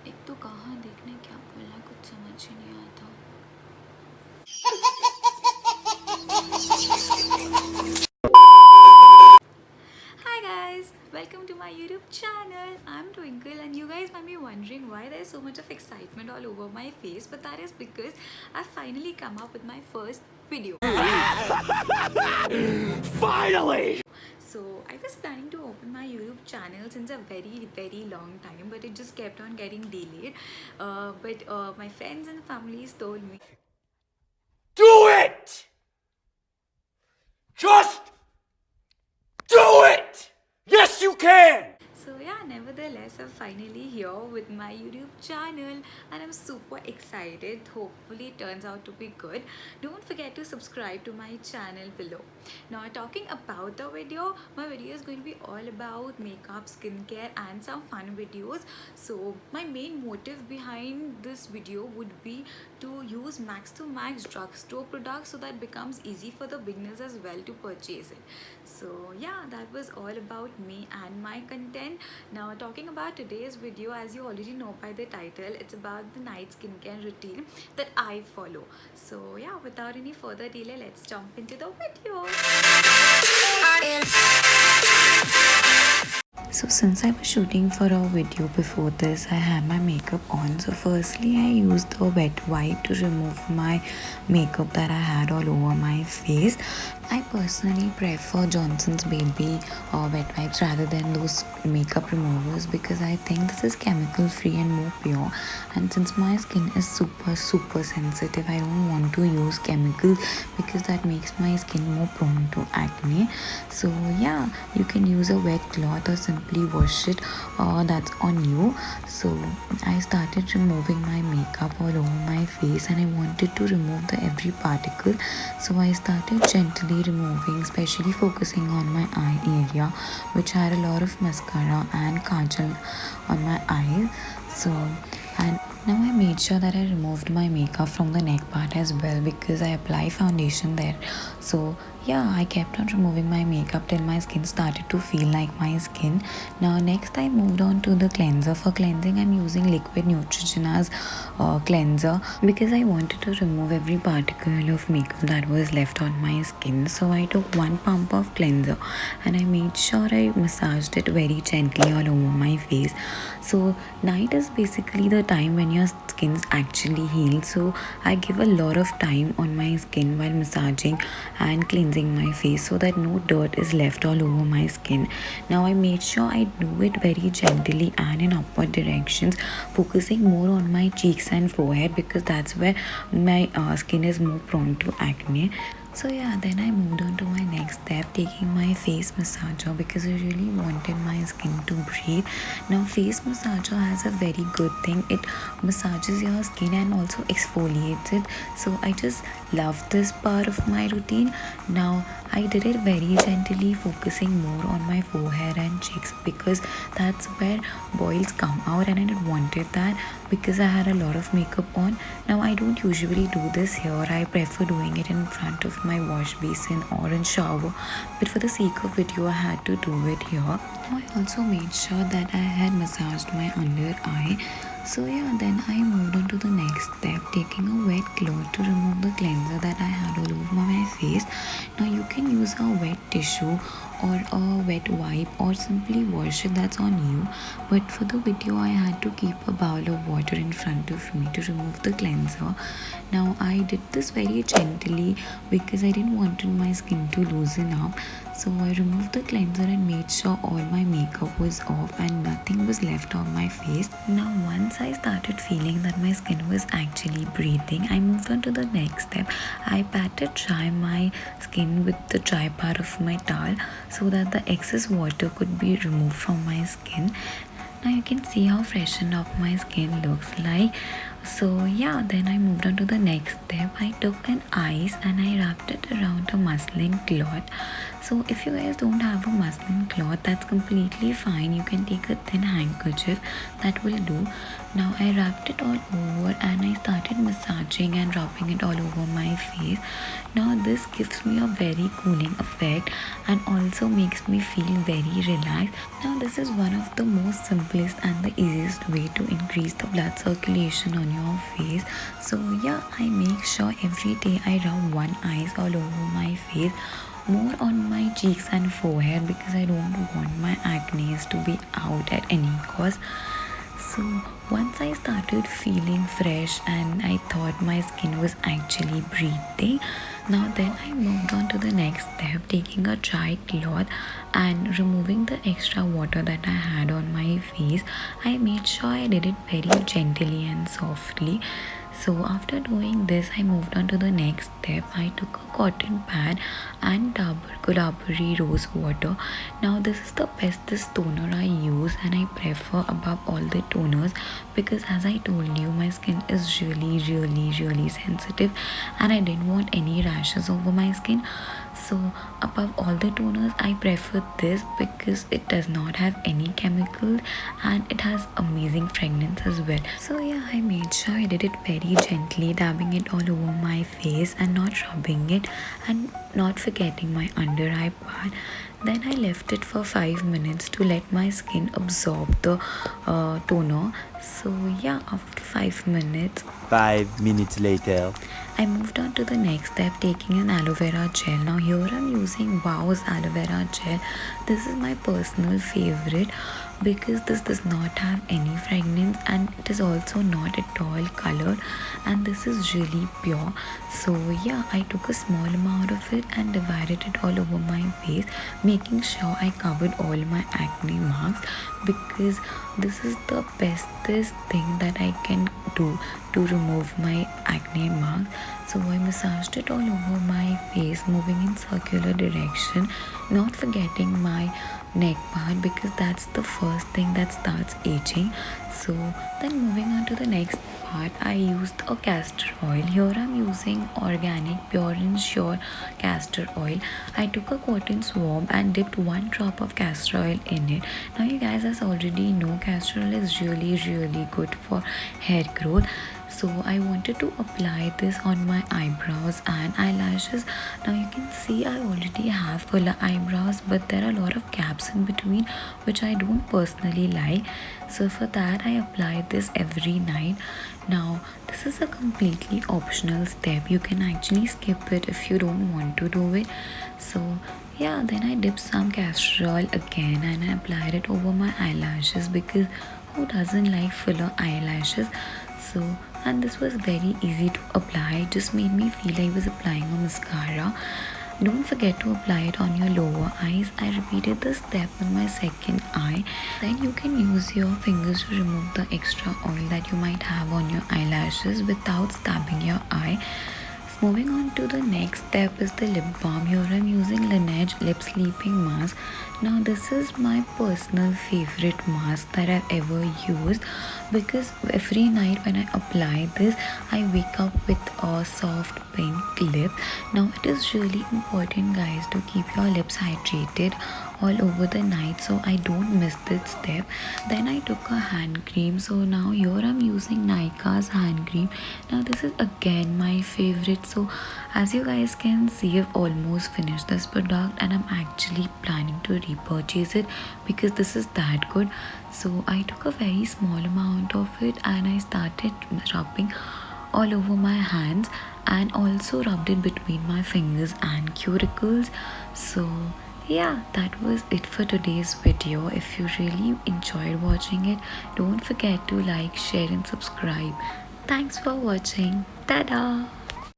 एक तो कहाँ देखने क्या बोलना कुछ समझ ही नहीं आता। Hi guys, welcome to my YouTube channel. I'm Twinkle and you guys might be wondering why there's so much of excitement all over my face, but that is because I've finally come up with my first video. Finally! So I was planning to open my YouTube channel since a very long time, but it just kept on getting delayed. But my friends and families told me, Do it! Just do it! Yes, you can! so yeah, nevertheless, I'm finally here with my YouTube channel and I'm super excited. Hopefully it turns out to be good. Don't forget to subscribe to my channel below. Now talking about the video, my video is going to be all about makeup, skincare and some fun videos. So my main motive behind this video would be to use max to max drugstore products so that becomes easy for the beginners as well to purchase it. So yeah, that was all about me and my content. Now talking about today's video, as you already know by the title, it's about the night skincare routine that I follow. So yeah, without any further delay, let's jump into the video. So since I was shooting for a video before this, I had my makeup on. So firstly I used the wet wipe to remove my makeup that I had all over my face. I personally prefer Johnson's Baby wet wipes rather than those makeup removers because I think this is chemical free and more pure, and since my skin is super sensitive, I don't want to use chemicals because that makes my skin more prone to acne. So yeah, you can use a wet cloth or simply wash it, that's on you. So I started removing my makeup all over my face and I wanted to remove the every particle, so I started gently removing, especially focusing on my eye area which had a lot of mascara and kajal on my eyes. So and now I made sure that I removed my makeup from the neck part as well because I apply foundation there. So yeah, I kept on removing my makeup till my skin started to feel like my skin. Now next I moved on to the cleanser. For cleansing I'm using liquid Neutrogena's cleanser because I wanted to remove every particle of makeup that was left on my skin. So I took one pump of cleanser and I made sure I massaged it very gently all over my face. So night is basically the time when your skin's actually healed, so I give a lot of time on my skin while massaging and cleansing my face so that no dirt is left all over my skin. Now I made sure I do it very gently and in upward directions, focusing more on my cheeks and forehead because that's where my skin is more prone to acne. So yeah, then I moved on to my next step, taking my face massager because I really wanted my skin to breathe. Now face massager has a very good thing, it massages your skin and also exfoliates it. So I just love this part of my routine. Now I did it very gently, focusing more on my forehead and cheeks because that's where boils come out and I didn't wanted that because I had a lot of makeup on. Now I don't usually do this here, I prefer doing it in front of my wash basin or in shower, but for the sake of video I had to do it here. Now I also made sure that I had massaged my under eye. So yeah, then I moved on to the next step, taking a wet cloth to remove the cleanser that I had all over my face. Now you can use a wet tissue or a wet wipe or simply wash it, that's on you, but for the video I had to keep a bowl of water in front of me to remove the cleanser. Now I did this very gently because I didn't want my skin to loosen up. So I removed the cleanser and made sure all my makeup was off and nothing was left on my face. Now once I started feeling that my skin was actually breathing, I moved on to the next step. I patted dry my skin with the dry part of my towel so that the excess water could be removed from my skin. Now you can see how freshened up my skin looks like. So yeah, then I moved on to the next step. I took an ice and I wrapped it around a muslin cloth. So if you guys don't have a muslin cloth, that's completely fine. You can take a thin handkerchief, that will do. Now I wrapped it all over and I started massaging and rubbing it all over my face. Now this gives me a very cooling effect and also makes me feel very relaxed. Now this is one of the most simplest and the easiest way to increase the blood circulation on your face. So yeah, I make sure every day I rub one ice all over my face, more on my cheeks and forehead, because I don't want my acne to be out at any cost. So once I started feeling fresh and I thought my skin was actually breathing, now then I moved on to the next step, taking a dry cloth and removing the extra water that I had on my face. I made sure I did it very gently and softly. So after doing this, I moved on to the next step. I took a cotton pad and Dabur Gulabari rose water. Now this is the bestest toner I use and I prefer above all the toners, because as I told you, my skin is really sensitive and I didn't want any rashes over my skin. So above all the toners, I prefer this because it does not have any chemicals and it has amazing fragrance as well. So yeah, I made sure I did it very gently, dabbing it all over my face and not rubbing it, and not forgetting my under eye part. Then I left it for 5 minutes to let my skin absorb the toner. So yeah, after 5 minutes, 5 minutes later. I moved on to the next step, taking an aloe vera gel. Now here I'm using Wow's aloe vera gel. This is my personal favorite because this does not have any fragrance and it is also not at all colored, and this is really pure. So yeah, I took a small amount of it and divided it all over my face, making sure I covered all my acne marks, because this is the bestest thing that I can do to remove my acne marks. So I massaged it all over my face, moving in circular direction, not forgetting my neck part because that's the first thing that starts aging. So then moving on to the next part, I used a castor oil. Here I'm using organic pure and sure castor oil. I took a cotton swab and dipped 1 drop of castor oil in it. Now you guys as already know, castor oil is really good for hair growth. So I wanted to apply this on my eyebrows and eyelashes. Now you can see I already have fuller eyebrows, but there are a lot of gaps in between which I don't personally like. So for that I applied this every night. Now this is a completely optional step. You can actually skip it if you don't want to do it. So yeah, then I dipped some castor oil again and I applied it over my eyelashes, because who doesn't like fuller eyelashes? So, and this was very easy to apply. It just made me feel like I was applying a mascara. Don't forget to apply it on your lower eyes. I repeated the step on my second eye. Then you can use your fingers to remove the extra oil that you might have on your eyelashes without stabbing your eye. Moving on to the next step is the lip balm. Here I'm using Laneige Lip Sleeping Mask. Now this is my personal favorite mask that I've ever used, because every night when I apply this, I wake up with a soft pink lip. Now it is really important, guys, to keep your lips hydrated all over the night, so I don't miss this step. Then I took a hand cream. So now here I'm using Nykaa's hand cream. Now this is again my favorite. So as you guys can see, I've almost finished this product and I'm actually planning to repurchase it because this is that good. So I took a very small amount of it and I started rubbing all over my hands and also rubbed it between my fingers and cuticles. So yeah, that was it for today's video. If you really enjoyed watching it, don't forget to like, share and subscribe. Thanks for watching. Tada!